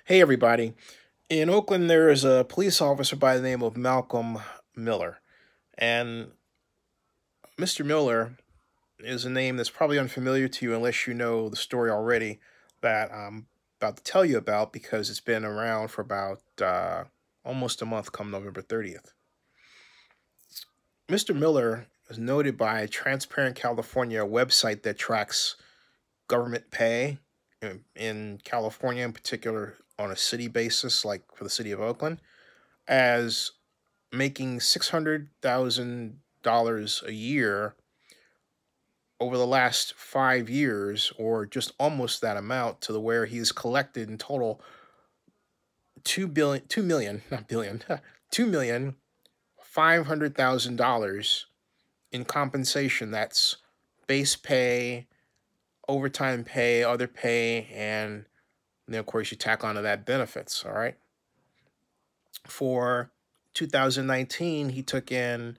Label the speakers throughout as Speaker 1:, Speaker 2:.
Speaker 1: Hey, everybody. In Oakland, there is a police officer by the name of Malcolm Miller. And Mr. Miller is a name that's probably unfamiliar to you unless you know the story already that I'm about to tell you about because it's been around for about almost a month come November 30th. Mr. Miller is noted by Transparent California, a website that tracks government pay in California, in particular on a city basis, like for the city of Oakland, as making $600,000 a year over the last 5 years, or just almost that amount, to the where he's collected in total 2 million, not billion, $2,500,000 in compensation. That's base pay, overtime pay, other pay, and then of course you tack onto that benefits. All right. For 2019, he took in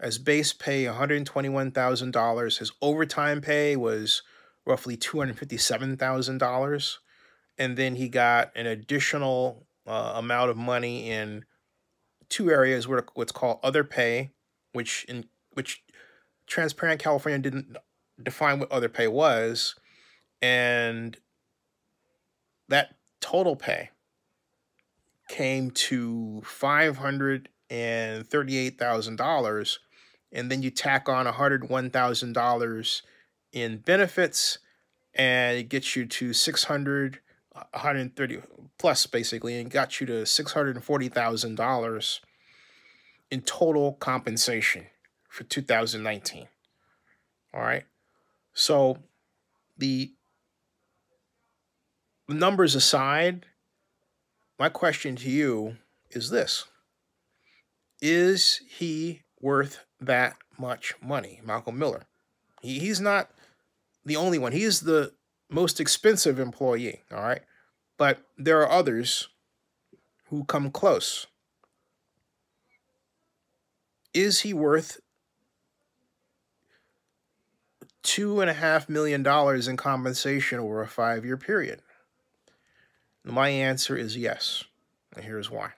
Speaker 1: as base pay $121,000. His overtime pay was roughly $257,000, and then he got an additional amount of money in two areas where what's called other pay, which Transparent California didn't define what other pay was, and that total pay came to $538,000, and then you tack on $101,000 in benefits, and it gets you to 130 plus basically, and got you to $640,000 in total compensation for 2019. All right, so the numbers aside, my question to you is this: is he worth that much money, Malcolm Miller? He's not the only one. He's the most expensive employee, all right? But there are others who come close. Is he worth $2.5 million in compensation over a 5-year period? My answer is yes, and here's why.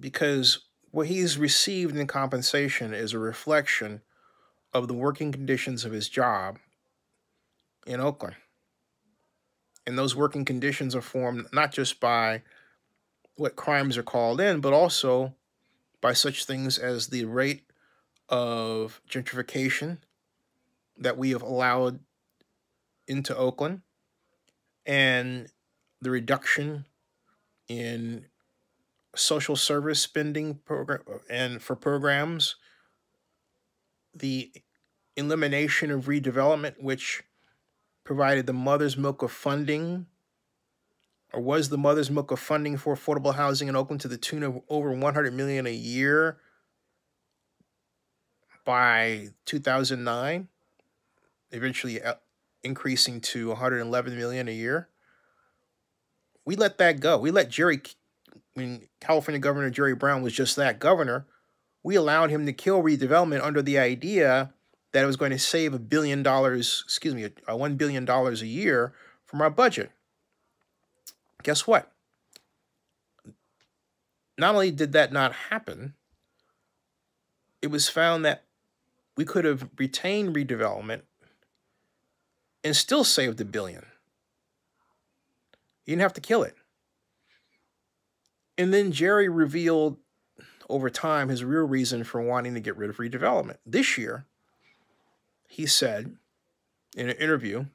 Speaker 1: Because what he's received in compensation is a reflection of the working conditions of his job in Oakland. And those working conditions are formed not just by what crimes are called in, but also by such things as the rate of gentrification that we have allowed into Oakland, and the reduction in social service spending program and for programs, the elimination of redevelopment, which provided the mother's milk of funding, or was the mother's milk of funding for affordable housing in Oakland, to the tune of over $100 million a year by 2009, eventually increasing to $111 million a year. We let that go. We let California Governor Jerry Brown was just that governor. We allowed him to kill redevelopment under the idea that it was going to save $1 billion a year from our budget. Guess what? Not only did that not happen, it was found that we could have retained redevelopment and still saved $1 billion. You didn't have to kill it. And then Jerry revealed over time his real reason for wanting to get rid of redevelopment. This year, he said in an interview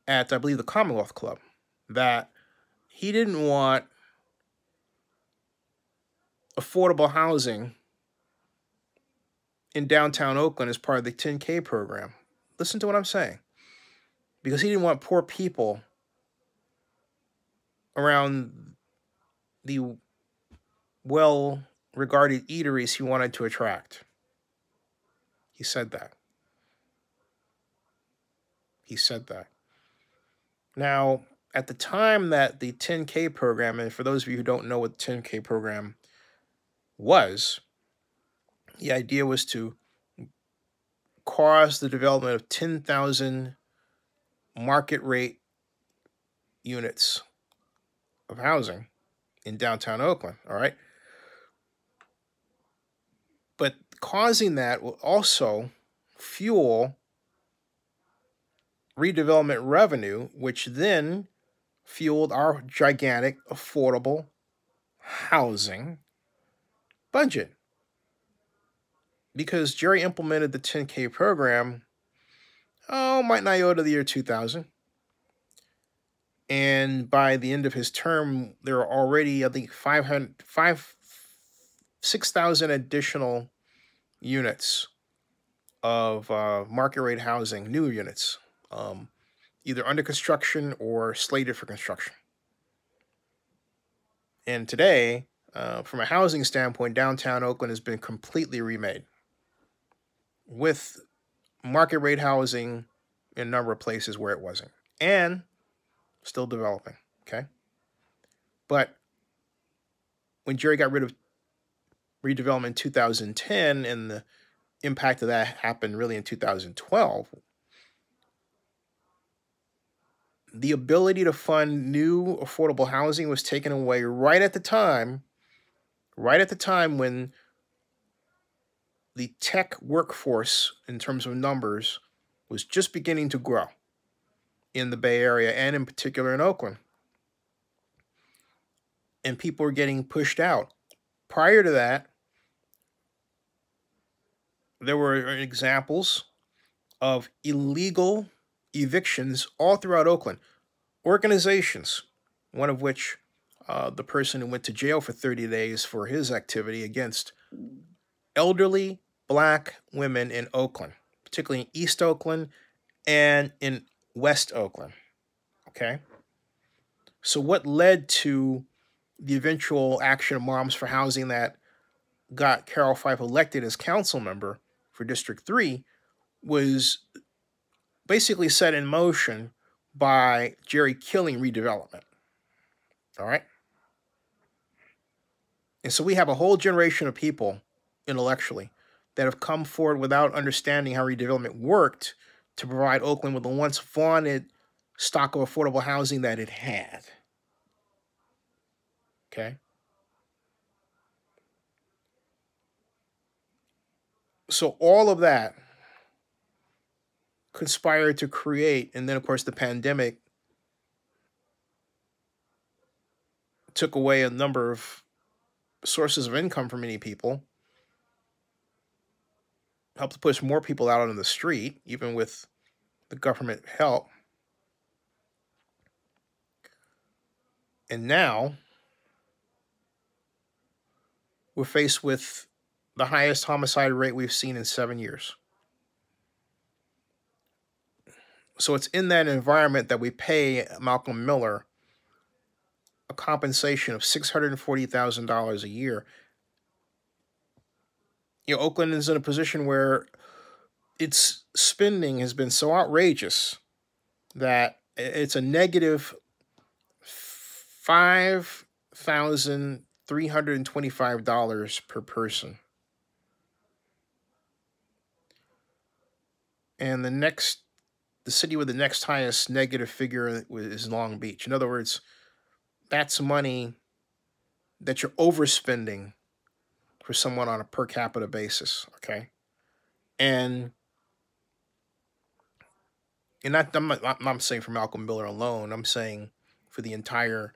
Speaker 1: at, I believe, the Commonwealth Club, that he didn't want affordable housing in downtown Oakland as part of the 10K program. Listen to what I'm saying. Because he didn't want poor people around the well-regarded eateries he wanted to attract. He said that. He said that. Now, at the time that the 10K program, and for those of you who don't know what the 10K program was, the idea was to cause the development of 10,000 market rate units of housing in downtown Oakland, all right? But causing that will also fuel redevelopment revenue, which then fueled our gigantic affordable housing budget. Because Jerry implemented the 10K program, might not go to the year 2000. And by the end of his term, there are already, I think, 6,000 additional units of market rate housing, new units, either under construction or slated for construction. And today, from a housing standpoint, downtown Oakland has been completely remade with market rate housing in a number of places where it wasn't, and still developing. Okay. But when Jerry got rid of redevelopment in 2010, and the impact of that happened really in 2012, the ability to fund new affordable housing was taken away right at the time when the tech workforce, in terms of numbers, was just beginning to grow in the Bay Area and in particular in Oakland. And people were getting pushed out. Prior to that, there were examples of illegal evictions all throughout Oakland. Organizations, one of which the person who went to jail for 30 days for his activity against elderly Black women in Oakland, particularly in East Oakland and in West Oakland. Okay? So what led to the eventual action of Moms for Housing that got Carol Fife elected as council member for District 3 was basically set in motion by Jerry killing redevelopment. All right? And so we have a whole generation of people intellectually that have come forward without understanding how redevelopment worked to provide Oakland with the once vaunted stock of affordable housing that it had. Okay? So all of that conspired to create, and then of course the pandemic took away a number of sources of income for many people, helped to push more people out on the street, even with the government help. And now we're faced with the highest homicide rate we've seen in 7 years. So it's in that environment that we pay Malcolm Miller a compensation of $640,000 a year. You know, Oakland is in a position where its spending has been so outrageous that it's a negative $5,325 per person. And the city with the next highest negative figure is Long Beach. In other words, that's money that you're overspending for someone on a per capita basis, okay? And I'm not saying for Malcolm Miller alone. I'm saying for the entire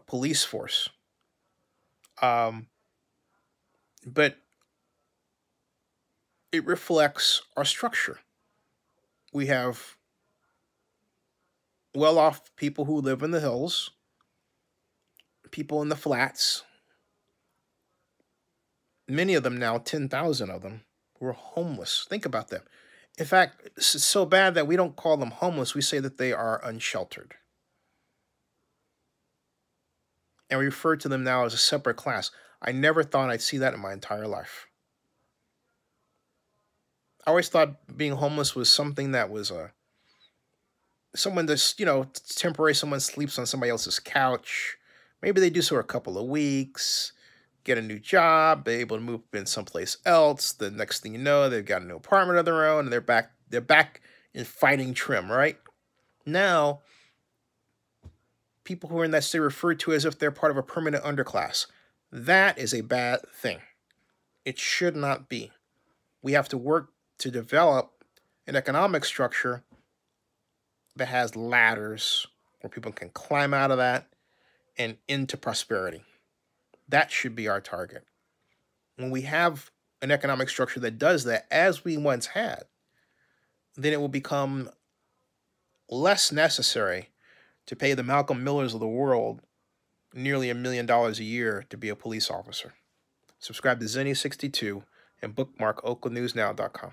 Speaker 1: police force. But it reflects our structure. We have well-off people who live in the hills, people in the flats, many of them now, 10,000 of them, who are homeless. Think about them. In fact, it's so bad that we don't call them homeless. We say that they are unsheltered. And we refer to them now as a separate class. I never thought I'd see that in my entire life. I always thought being homeless was something that was someone that's, temporary. Someone sleeps on somebody else's couch. Maybe they do so for a couple of weeks, get a new job, they're able to move in someplace else. The next thing you know, they've got a new apartment of their own, and they're back in fighting trim, right? Now, people who are in that state referred to as if they're part of a permanent underclass. That is a bad thing. It should not be. We have to work to develop an economic structure that has ladders where people can climb out of that and into prosperity. That should be our target. When we have an economic structure that does that, as we once had, then it will become less necessary to pay the Malcolm Millers of the world nearly $1 million a year to be a police officer. Subscribe to Zenny62 and bookmark oaklandnewsnow.com.